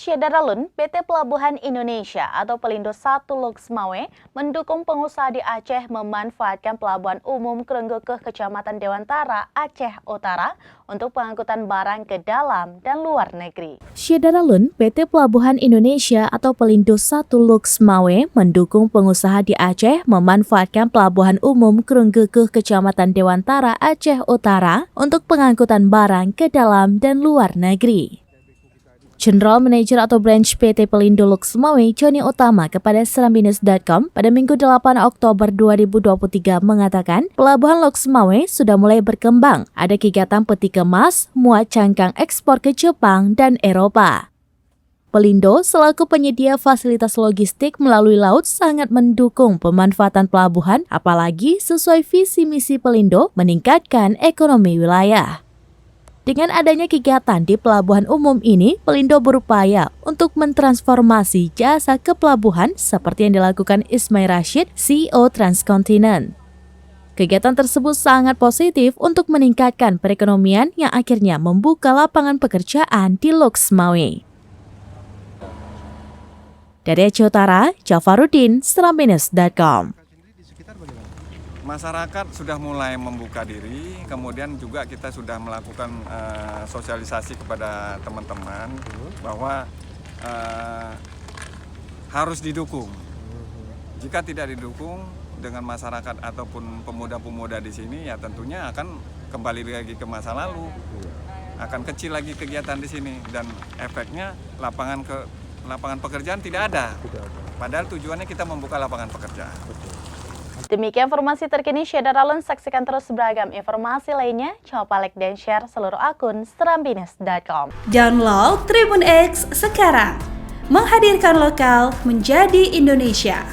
Syedaralun, PT Pelabuhan Indonesia atau Pelindo 1 Loksmawe mendukung pengusaha di Aceh memanfaatkan Pelabuhan Umum Krenggekeh Kecamatan Dewantara, Aceh Utara untuk pengangkutan barang ke dalam dan luar negeri. Syedaralun, PT Pelabuhan Indonesia atau Pelindo 1 Loksmawe mendukung pengusaha di Aceh memanfaatkan Pelabuhan Umum Krenggekeh Kecamatan Dewantara, Aceh Utara untuk pengangkutan barang ke dalam dan luar negeri. General Manager atau Branch PT Pelindo Loksmawe, Joni Utama kepada Serambines.com pada Minggu 8 Oktober 2023 mengatakan Pelabuhan Loksmawe sudah mulai berkembang. Ada kegiatan peti kemas, muat cangkang ekspor ke Jepang dan Eropa. Pelindo selaku penyedia fasilitas logistik melalui laut sangat mendukung pemanfaatan pelabuhan, apalagi sesuai visi misi Pelindo meningkatkan ekonomi wilayah. Dengan adanya kegiatan di pelabuhan umum ini, Pelindo berupaya untuk mentransformasi jasa ke pelabuhan seperti yang dilakukan Ismail Rashid, CEO Transkontinent. Kegiatan tersebut sangat positif untuk meningkatkan perekonomian yang akhirnya membuka lapangan pekerjaan di Loksmawe. Dari Aceh Utara, Jafaruddin, Serambines.com. Masyarakat sudah mulai membuka diri, kemudian juga kita sudah melakukan sosialisasi kepada teman-teman bahwa harus didukung. Jika tidak didukung dengan masyarakat ataupun pemuda-pemuda di sini, ya tentunya akan kembali lagi ke masa lalu, akan kecil lagi kegiatan di sini dan efeknya lapangan pekerjaan tidak ada. Padahal tujuannya kita membuka lapangan pekerjaan. Demikian informasi terkini Syedaralun, saksikan terus beragam informasi lainnya. Coba like dan share seluruh akun Serambines.com. Download Tribun X sekarang, menghadirkan lokal menjadi Indonesia.